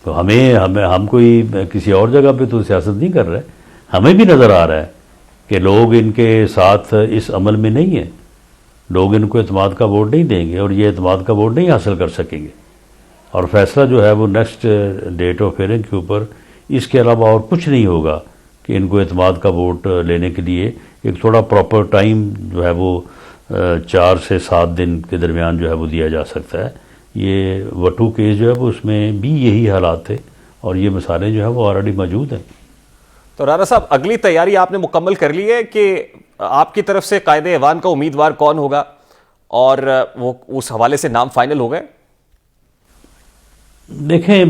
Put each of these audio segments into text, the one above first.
تو ہم کوئی کسی اور جگہ پہ تو سیاست نہیں کر رہے. ہمیں بھی نظر آ رہا ہے کہ لوگ ان کے ساتھ اس عمل میں نہیں ہیں. لوگ ان کو اعتماد کا ووٹ نہیں دیں گے اور یہ اعتماد کا ووٹ نہیں حاصل کر سکیں گے. اور فیصلہ جو ہے وہ نیکسٹ ڈیٹ آف ہیئرنگ کے اوپر اس کے علاوہ اور کچھ نہیں ہوگا کہ ان کو اعتماد کا ووٹ لینے کے لیے ایک تھوڑا پراپر ٹائم جو ہے وہ 4 سے 7 دن کے درمیان جو ہے وہ دیا جا سکتا ہے. یہ وٹو کیس جو ہے وہ اس میں بھی یہی حالات تھے اور یہ مسائلیں جو ہیں وہ آلریڈی موجود ہیں. تو رانا صاحب اگلی تیاری آپ نے مکمل کر لی ہے کہ آپ کی طرف سے قائد ایوان کا امیدوار کون ہوگا اور وہ اس حوالے سے نام فائنل ہو گئے؟ دیکھیں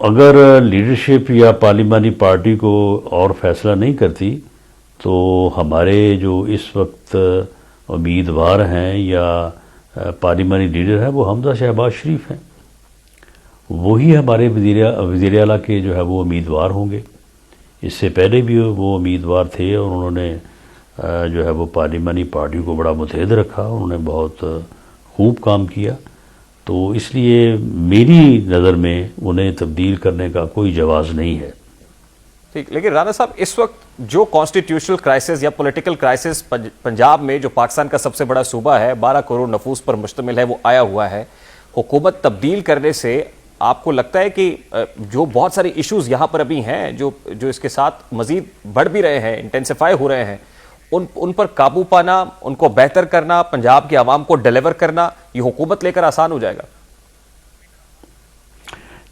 اگر لیڈرشپ یا پارلیمانی پارٹی کو اور فیصلہ نہیں کرتی تو ہمارے جو اس وقت امیدوار ہیں یا پارلیمانی لیڈر ہیں وہ حمزہ شہباز شریف ہیں. وہی ہمارے وزیر اعلیٰ کے جو ہے وہ امیدوار ہوں گے. اس سے پہلے بھی وہ امیدوار تھے اور انہوں نے جو ہے وہ پارلیمانی پارٹی کو بڑا متحد رکھا. انہوں نے بہت خوب کام کیا. تو اس لیے میری نظر میں انہیں تبدیل کرنے کا کوئی جواز نہیں ہے. ٹھیک، لیکن رانا صاحب اس وقت جو کانسٹیٹیوشنل کرائسس یا پولیٹیکل کرائسس پنجاب میں جو پاکستان کا سب سے بڑا صوبہ ہے، 12 کروڑ نفوس پر مشتمل ہے، وہ آیا ہوا ہے. حکومت تبدیل کرنے سے آپ کو لگتا ہے کہ جو بہت سارے ایشوز یہاں پر ابھی ہیں جو اس کے ساتھ مزید بڑھ بھی رہے ہیں، انٹینسیفائی ہو رہے ہیں، ان پر قابو پانا، ان کو بہتر کرنا، پنجاب کے عوام کو ڈیلیور کرنا، یہ حکومت لے کر آسان ہو جائے گا؟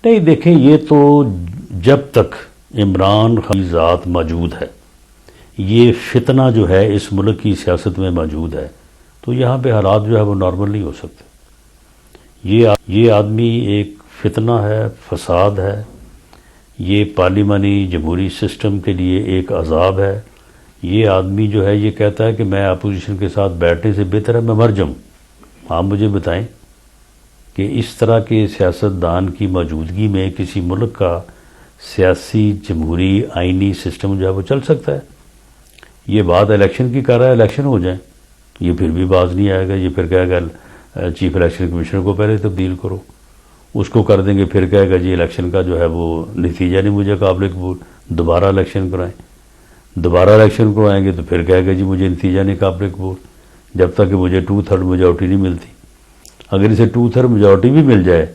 نہیں، دیکھیں یہ تو جب تک عمران خان کی ذات موجود ہے، یہ فتنہ جو ہے اس ملک کی سیاست میں موجود ہے، تو یہاں پہ حالات جو ہے وہ نارمل نہیں ہو سکتے. یہ آدمی ایک فتنہ ہے، فساد ہے. یہ پارلیمانی جمہوری سسٹم کے لیے ایک عذاب ہے. یہ آدمی جو ہے یہ کہتا ہے کہ میں اپوزیشن کے ساتھ بیٹھنے سے بہتر ہے میں مر جاؤں. آپ مجھے بتائیں کہ اس طرح کے سیاستدان کی موجودگی میں کسی ملک کا سیاسی جمہوری آئینی سسٹم جو ہے وہ چل سکتا ہے؟ یہ بات الیکشن کی کر رہا ہے، الیکشن ہو جائیں، یہ پھر بھی باز نہیں آئے گا. یہ پھر کہے گا چیف الیکشن کمیشنر کو پہلے تبدیل کرو، اس کو کر دیں گے، پھر کہے گا جی الیکشن کا جو ہے وہ نتیجہ نہیں مجھے قابل قبول، دوبارہ الیکشن کرائیں. دوبارہ الیکشن کروائیں گے تو پھر کہے گا جی مجھے نتیجہ نہیں قابل قبول، جب تک کہ مجھے 2/3 میجورٹی نہیں ملتی. اگر اسے 2/3 میجورٹی بھی مل جائے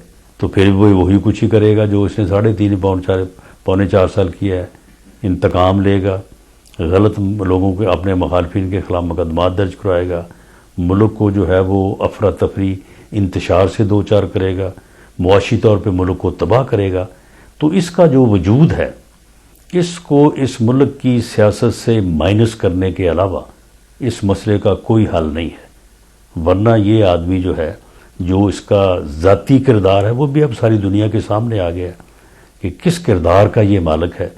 تو پھر وہی کچھ ہی کرے گا جو اس نے 3.5 پونے 4 سال کیا ہے. انتقام لے گا، غلط لوگوں کے اپنے مخالفین کے خلاف مقدمات درج کروائے گا، ملک کو جو ہے وہ افراتفری انتشار سے دوچار کرے گا، معاشی طور پہ ملک کو تباہ کرے گا. تو اس کا جو وجود ہے اس کو اس ملک کی سیاست سے مائنس کرنے کے علاوہ اس مسئلے کا کوئی حل نہیں ہے. ورنہ یہ آدمی جو ہے جو اس کا ذاتی کردار ہے وہ بھی اب ساری دنیا کے سامنے آ گیا ہے کہ کس کردار کا یہ مالک ہے،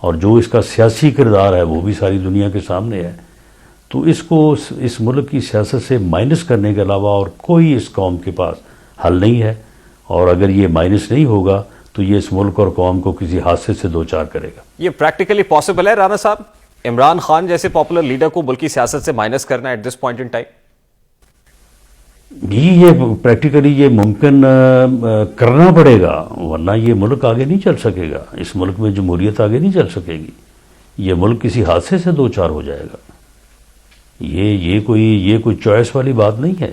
اور جو اس کا سیاسی کردار ہے وہ بھی ساری دنیا کے سامنے ہے. تو اس کو اس ملک کی سیاست سے مائنس کرنے کے علاوہ اور کوئی اس قوم کے پاس حل نہیں ہے. اور اگر یہ مائنس نہیں ہوگا تو یہ اس ملک اور قوم کو کسی حادثے سے دوچار کرے گا. یہ پریکٹیکلی پاسبل ہے رانا صاحب، عمران خان جیسے پاپولر لیڈر کو ملکی سیاست سے مائنس کرنا at this point in time? جی یہ پریکٹیکلی یہ ممکن کرنا پڑے گا، ورنہ یہ ملک آگے نہیں چل سکے گا. اس ملک میں جمہوریت آگے نہیں چل سکے گی. یہ ملک کسی حادثے سے دوچار ہو جائے گا. یہ کوئی چوائس والی بات نہیں ہے.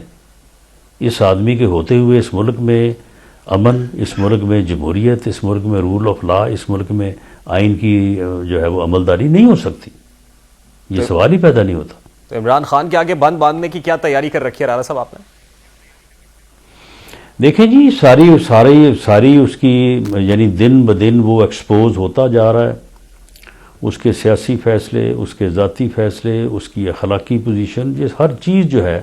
اس آدمی کے ہوتے ہوئے اس ملک میں امن، اس ملک میں جمہوریت، اس ملک میں رول آف لا، اس ملک میں آئین کی جو ہے وہ عملداری نہیں ہو سکتی. یہ سوال ہی پیدا نہیں ہوتا. تو عمران خان کے آگے بند باندھنے کی کیا تیاری کر رکھی ہے رانا صاحب آپ نے؟ دیکھیں جی ساری اس کی یعنی دن بدن وہ ایکسپوز ہوتا جا رہا ہے. اس کے سیاسی فیصلے، اس کے ذاتی فیصلے، اس کی اخلاقی پوزیشن، یہ ہر چیز جو ہے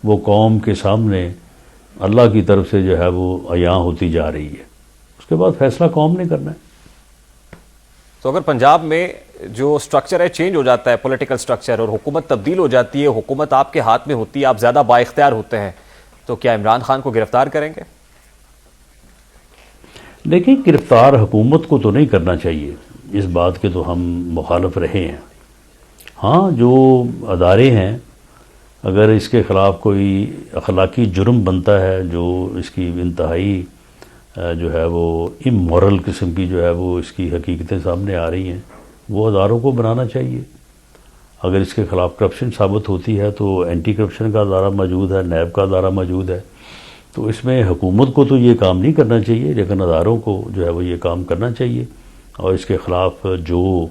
وہ قوم کے سامنے اللہ کی طرف سے جو ہے وہ عیاں ہوتی جا رہی ہے. اس کے بعد فیصلہ قوم نے کرنا ہے. تو اگر پنجاب میں جو سٹرکچر ہے چینج ہو جاتا ہے، پولیٹیکل سٹرکچر، اور حکومت تبدیل ہو جاتی ہے، حکومت آپ کے ہاتھ میں ہوتی ہے، آپ زیادہ با اختیار ہوتے ہیں، تو کیا عمران خان کو گرفتار کریں گے؟ دیکھیں گرفتار حکومت کو تو نہیں کرنا چاہیے، اس بات کے تو ہم مخالف رہے ہیں. ہاں جو ادارے ہیں اگر اس کے خلاف کوئی اخلاقی جرم بنتا ہے جو اس کی انتہائی جو ہے وہ امورل قسم کی جو ہے وہ اس کی حقیقتیں سامنے آ رہی ہیں، وہ اداروں کو بنانا چاہیے. اگر اس کے خلاف کرپشن ثابت ہوتی ہے تو اینٹی کرپشن کا ادارہ موجود ہے، نیب کا ادارہ موجود ہے. تو اس میں حکومت کو تو یہ کام نہیں کرنا چاہیے، لیکن اداروں کو جو ہے وہ یہ کام کرنا چاہیے، اور اس کے خلاف جو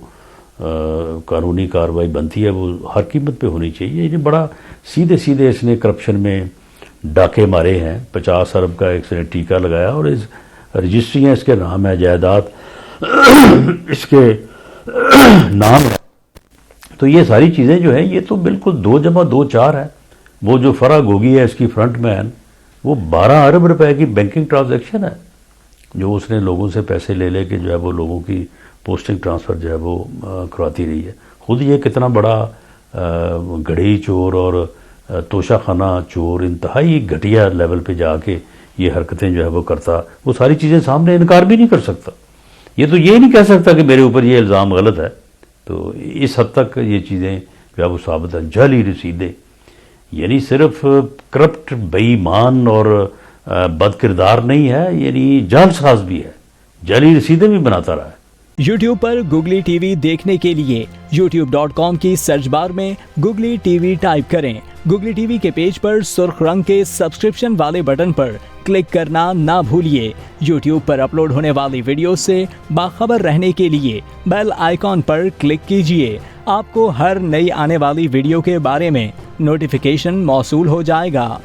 قانونی کارروائی بنتی ہے وہ ہر قیمت پہ ہونی چاہیے. یہ بڑا سیدھے سیدھے اس نے کرپشن میں ڈاکے مارے ہیں. 50 ارب کا ایک نے ٹیکہ لگایا، اور اس رجسٹریاں اس کے نام ہے، جائیداد اس کے نام ہے. تو یہ ساری چیزیں جو ہیں یہ تو بالکل 2+2=4 ہے. وہ جو فرا گوگی ہے اس کی فرنٹ مین، وہ 12 ارب روپے کی بینکنگ ٹرانزیکشن ہے جو اس نے لوگوں سے پیسے لے لے کے جو ہے وہ لوگوں کی پوسٹنگ ٹرانسفر جو ہے وہ کرواتی رہی ہے. خود یہ کتنا بڑا گڑھی چور اور توشہ خانہ چور، انتہائی گھٹیا لیول پہ جا کے یہ حرکتیں جو ہے وہ کرتا، وہ ساری چیزیں سامنے انکار بھی نہیں کر سکتا. یہ تو یہ نہیں کہہ سکتا کہ میرے اوپر یہ الزام غلط ہے. تو اس حد تک یہ چیزیں جو ہے وہ ثابت ہیں. جعلی رسیدیں، یعنی صرف کرپٹ، بے ایمان اور بد کردار نہیں ہے، یعنی جعل ساز بھی ہے، جعلی رسیدیں بھی بناتا رہا ہے. یوٹیوب پر گوگلی ٹی وی دیکھنے کے لیے youtube.com کی سرچ بار میں گوگلی ٹی وی ٹائپ کریں. گوگلی ٹی وی کے پیج پر سرخ رنگ کے سبسکرپشن والے بٹن پر کلک کرنا نہ بھولیے. یوٹیوب پر اپلوڈ ہونے والی ویڈیو سے باخبر رہنے کے لیے بیل آئیکن پر کلک کیجیے. آپ کو ہر نئی آنے والی ویڈیو کے بارے میں نوٹیفیکیشن موصول ہو جائے گا.